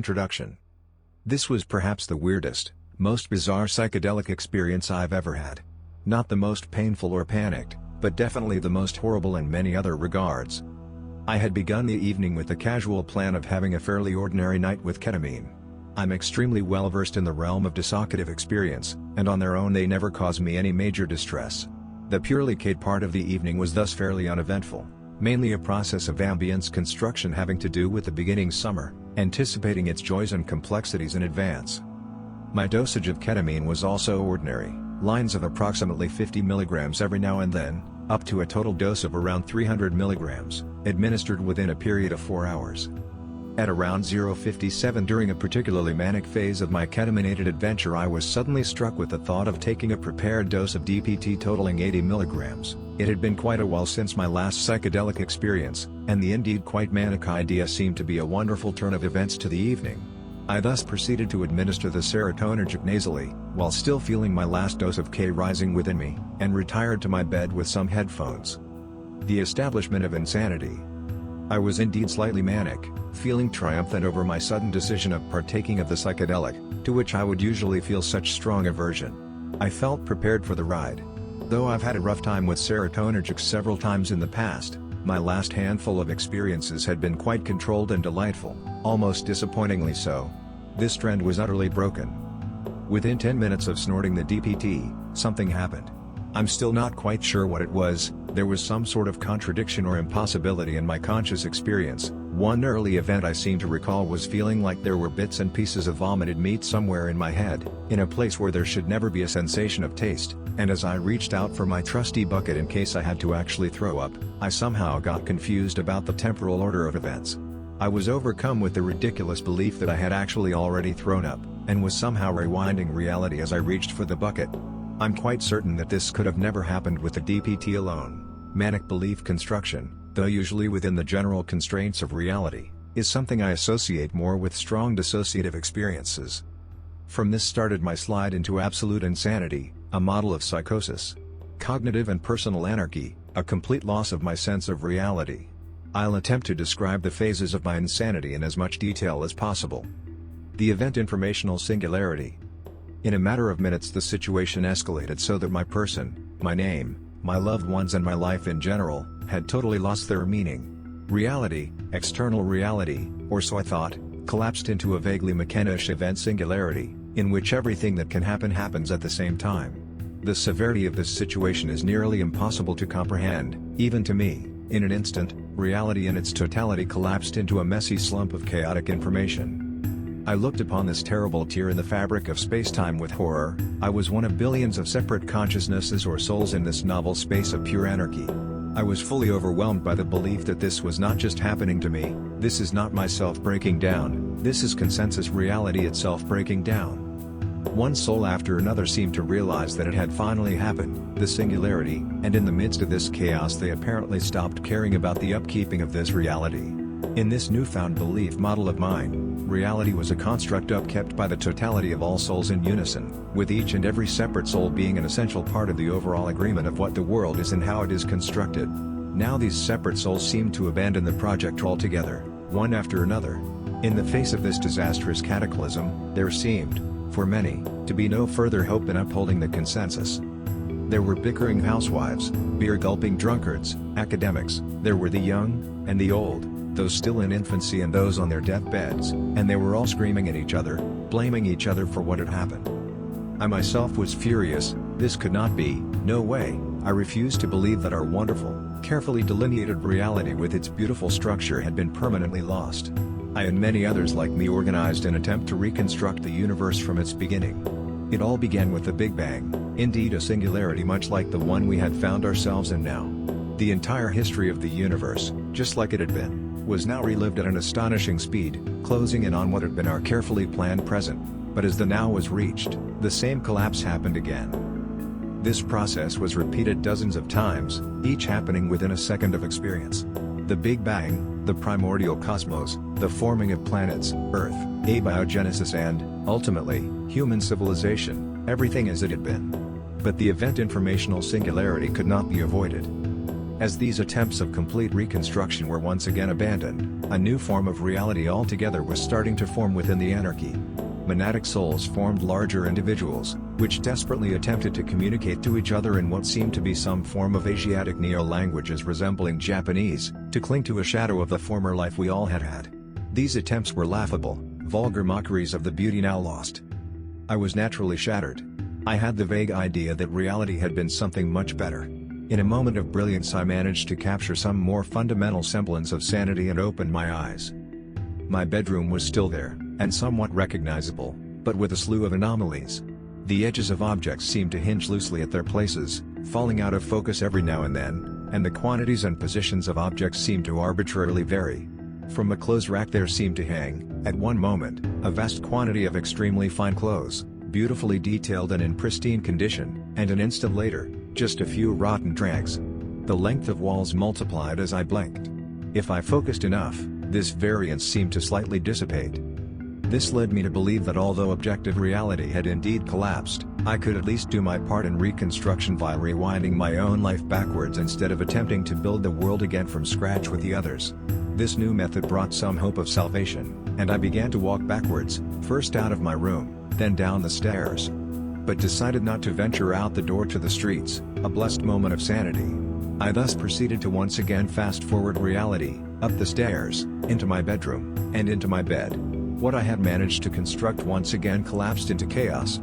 introduction. This was perhaps the weirdest, most bizarre psychedelic experience I've ever had. Not the most painful or panicked, but definitely the most horrible in many other regards. I had begun the evening with the casual plan of having a fairly ordinary night with ketamine. I'm extremely well versed in the realm of dissociative experience, and on their own they never cause me any major distress. The purely Kate part of the evening was thus fairly uneventful, mainly a process of ambience construction having to do with the beginning summer, anticipating its joys and complexities in advance. My dosage of ketamine was also ordinary, lines of approximately 50 mg every now and then, up to a total dose of around 300 mg, administered within a period of 4 hours. At around 0:57 during a particularly manic phase of my ketaminated adventure, I was suddenly struck with the thought of taking a prepared dose of DPT totaling 80 mg. It had been quite a while since my last psychedelic experience, and the indeed quite manic idea seemed to be a wonderful turn of events to the evening. I thus proceeded to administer the serotonergic nasally, while still feeling my last dose of K rising within me, and retired to my bed with some headphones. The establishment of insanity. I was indeed slightly manic, feeling triumphant over my sudden decision of partaking of the psychedelic, to which I would usually feel such strong aversion. I felt prepared for the ride. Though I've had a rough time with serotonergics several times in the past, my last handful of experiences had been quite controlled and delightful, almost disappointingly so. This trend was utterly broken. Within 10 minutes of snorting the DPT, something happened. I'm still not quite sure what it was. There was some sort of contradiction or impossibility in my conscious experience. One early event I seem to recall was feeling like there were bits and pieces of vomited meat somewhere in my head, in a place where there should never be a sensation of taste, and as I reached out for my trusty bucket in case I had to actually throw up, I somehow got confused about the temporal order of events. I was overcome with the ridiculous belief that I had actually already thrown up, and was somehow rewinding reality as I reached for the bucket. I'm quite certain that this could have never happened with the DPT alone. Manic belief construction, though usually within the general constraints of reality, is something I associate more with strong dissociative experiences. From this started my slide into absolute insanity, a model of psychosis. Cognitive and personal anarchy, a complete loss of my sense of reality. I'll attempt to describe the phases of my insanity in as much detail as possible. The Event-Informational Singularity. In a matter of minutes the situation escalated so that my person, my name, my loved ones and my life in general, had totally lost their meaning. Reality, external reality, or so I thought, collapsed into a vaguely McKenna-ish event singularity, in which everything that can happen happens at the same time. The severity of this situation is nearly impossible to comprehend, even to me. In an instant, reality in its totality collapsed into a messy slump of chaotic information. I looked upon this terrible tear in the fabric of space-time with horror. I was one of billions of separate consciousnesses or souls in this novel space of pure anarchy. I was fully overwhelmed by the belief that this was not just happening to me, this is not myself breaking down, this is consensus reality itself breaking down. One soul after another seemed to realize that it had finally happened, the singularity, and in the midst of this chaos they apparently stopped caring about the upkeeping of this reality. In this newfound belief model of mine, reality was a construct upkept by the totality of all souls in unison, with each and every separate soul being an essential part of the overall agreement of what the world is and how it is constructed. Now these separate souls seem to abandon the project altogether, one after another. In the face of this disastrous cataclysm, there seemed, for many, to be no further hope in upholding the consensus. There were bickering housewives, beer-gulping drunkards, academics, there were the young, and the old, those still in infancy and those on their deathbeds, and they were all screaming at each other, blaming each other for what had happened. I myself was furious. This could not be, no way. I refused to believe that our wonderful, carefully delineated reality with its beautiful structure had been permanently lost. I and many others like me organized an attempt to reconstruct the universe from its beginning. It all began with the Big Bang, indeed a singularity much like the one we had found ourselves in now. The entire history of the universe, just like it had been, was now relived at an astonishing speed, closing in on what had been our carefully planned present. But as the now was reached, the same collapse happened again. This process was repeated dozens of times, each happening within a second of experience. The Big Bang, the primordial cosmos, the forming of planets, Earth, abiogenesis and, ultimately, human civilization, everything as it had been. But the event-informational singularity could not be avoided. As these attempts of complete reconstruction were once again abandoned, a new form of reality altogether was starting to form within the anarchy. Monadic souls formed larger individuals, which desperately attempted to communicate to each other in what seemed to be some form of Asiatic neo-languages resembling Japanese, to cling to a shadow of the former life we all had had. These attempts were laughable, vulgar mockeries of the beauty now lost. I was naturally shattered. I had the vague idea that reality had been something much better. In a moment of brilliance I managed to capture some more fundamental semblance of sanity and opened my eyes. My bedroom was still there, and somewhat recognizable, but with a slew of anomalies. The edges of objects seemed to hinge loosely at their places, falling out of focus every now and then, and the quantities and positions of objects seemed to arbitrarily vary. From a clothes rack there seemed to hang, at one moment, a vast quantity of extremely fine clothes, beautifully detailed and in pristine condition, and an instant later, just a few rotten dregs. The length of walls multiplied as I blinked. If I focused enough, this variance seemed to slightly dissipate. This led me to believe that although objective reality had indeed collapsed, I could at least do my part in reconstruction via rewinding my own life backwards instead of attempting to build the world again from scratch with the others. This new method brought some hope of salvation, and I began to walk backwards, first out of my room, then down the stairs. But decided not to venture out the door to the streets, a blessed moment of sanity. I thus proceeded to once again fast-forward reality, up the stairs, into my bedroom, and into my bed. What I had managed to construct once again collapsed into chaos.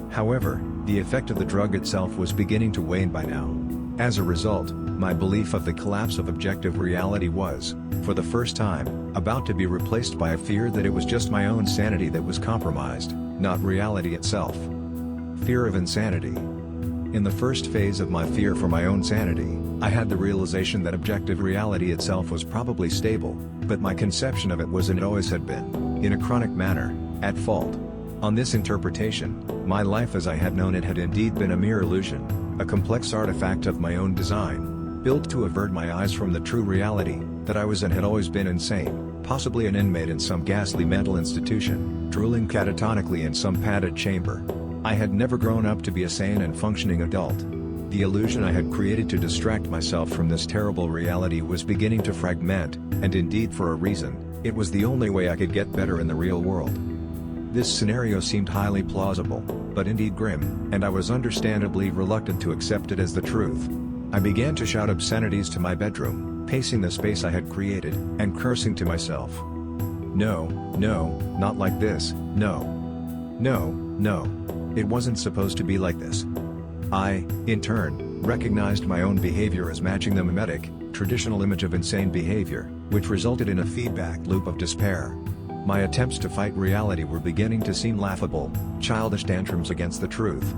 However, the effect of the drug itself was beginning to wane by now. As a result, my belief of the collapse of objective reality was, for the first time, about to be replaced by a fear that it was just my own sanity that was compromised, not reality itself. Fear of insanity. In the first phase of my fear for my own sanity, I had the realization that objective reality itself was probably stable, but my conception of it was and it always had been, in a chronic manner, at fault. On this interpretation, my life as I had known it had indeed been a mere illusion, a complex artifact of my own design, built to avert my eyes from the true reality, that I was and had always been insane, possibly an inmate in some ghastly mental institution, drooling catatonically in some padded chamber. I had never grown up to be a sane and functioning adult. The illusion I had created to distract myself from this terrible reality was beginning to fragment, and indeed for a reason, it was the only way I could get better in the real world. This scenario seemed highly plausible, but indeed grim, and I was understandably reluctant to accept it as the truth. I began to shout obscenities to my bedroom, pacing the space I had created, and cursing to myself. No, not like this, no. It wasn't supposed to be like this. I, in turn, recognized my own behavior as matching the mimetic, traditional image of insane behavior, which resulted in a feedback loop of despair. My attempts to fight reality were beginning to seem laughable, childish tantrums against the truth.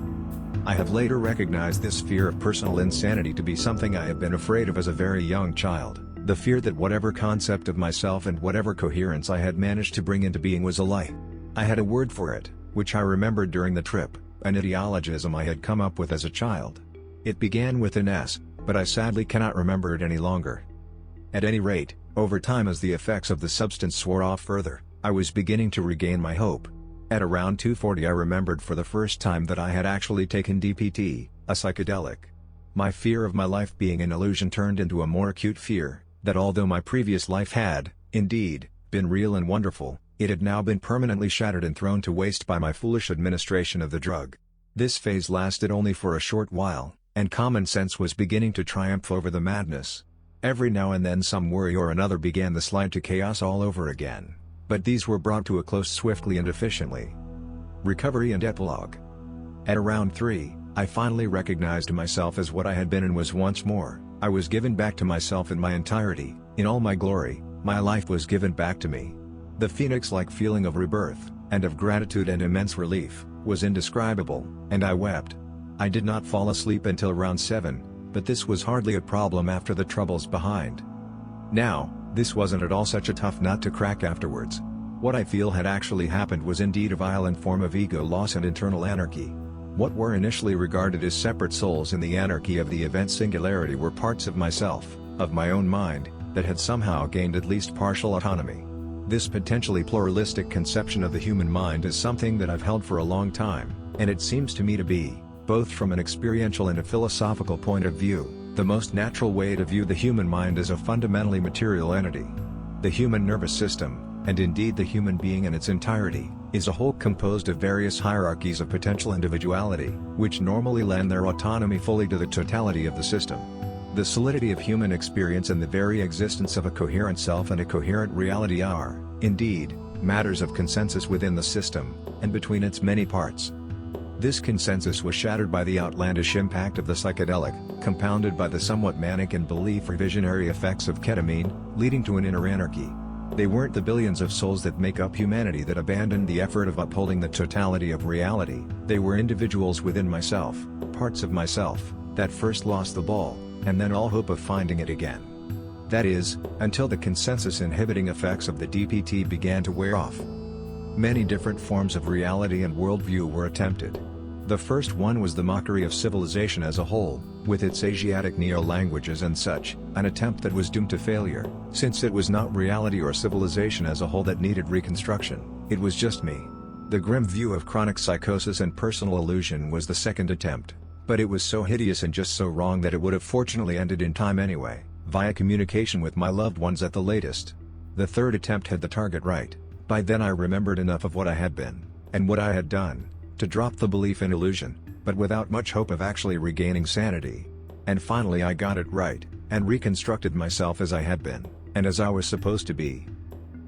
I have later recognized this fear of personal insanity to be something I have been afraid of as a very young child, the fear that whatever concept of myself and whatever coherence I had managed to bring into being was a lie. I had a word for it, which I remembered during the trip, an ideologism I had come up with as a child. It began with an S, but I sadly cannot remember it any longer. At any rate, over time as the effects of the substance wore off further, I was beginning to regain my hope. At around 2:40 I remembered for the first time that I had actually taken DPT, a psychedelic. My fear of my life being an illusion turned into a more acute fear, that although my previous life had, indeed, been real and wonderful, it had now been permanently shattered and thrown to waste by my foolish administration of the drug. This phase lasted only for a short while, and common sense was beginning to triumph over the madness. Every now and then some worry or another began the slide to chaos all over again, but these were brought to a close swiftly and efficiently. Recovery and epilogue. At around 3, I finally recognized myself as what I had been and was once more. I was given back to myself in my entirety, in all my glory. My life was given back to me. The phoenix-like feeling of rebirth, and of gratitude and immense relief, was indescribable, and I wept. I did not fall asleep until around 7, but this was hardly a problem after the troubles behind. Now, this wasn't at all such a tough nut to crack afterwards. What I feel had actually happened was indeed a violent form of ego loss and internal anarchy. What were initially regarded as separate souls in the anarchy of the event singularity were parts of myself, of my own mind, that had somehow gained at least partial autonomy. This potentially pluralistic conception of the human mind is something that I've held for a long time, and it seems to me to be, both from an experiential and a philosophical point of view, The most natural way to view the human mind is a fundamentally material entity. The human nervous system, and indeed the human being in its entirety, is a whole composed of various hierarchies of potential individuality, which normally lend their autonomy fully to the totality of the system. The solidity of human experience and the very existence of a coherent self and a coherent reality are, indeed, matters of consensus within the system, and between its many parts. This consensus was shattered by the outlandish impact of the psychedelic, compounded by the somewhat manic and belief-revisionary effects of ketamine, leading to an inner anarchy. They weren't the billions of souls that make up humanity that abandoned the effort of upholding the totality of reality, they were individuals within myself, parts of myself, that first lost the ball, and then all hope of finding it again. That is, until the consensus-inhibiting effects of the DPT began to wear off. Many different forms of reality and worldview were attempted. The first one was the mockery of civilization as a whole, with its Asiatic neo-languages and such, an attempt that was doomed to failure, since it was not reality or civilization as a whole that needed reconstruction, it was just me. The grim view of chronic psychosis and personal illusion was the second attempt, but it was so hideous and just so wrong that it would have fortunately ended in time anyway, via communication with my loved ones at the latest. The third attempt had the target right. By then I remembered enough of what I had been, and what I had done, to drop the belief in illusion, but without much hope of actually regaining sanity. And finally I got it right, and reconstructed myself as I had been, and as I was supposed to be.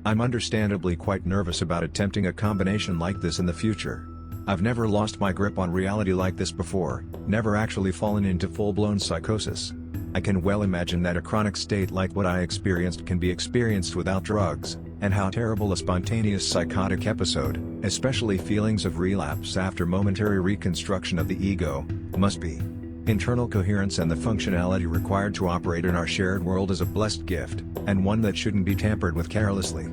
I'm understandably quite nervous about attempting a combination like this in the future. I've never lost my grip on reality like this before, never actually fallen into full-blown psychosis. I can well imagine that a chronic state like what I experienced can be experienced without drugs, and how terrible a spontaneous psychotic episode, especially feelings of relapse after momentary reconstruction of the ego, must be. Internal coherence and the functionality required to operate in our shared world is a blessed gift, and one that shouldn't be tampered with carelessly.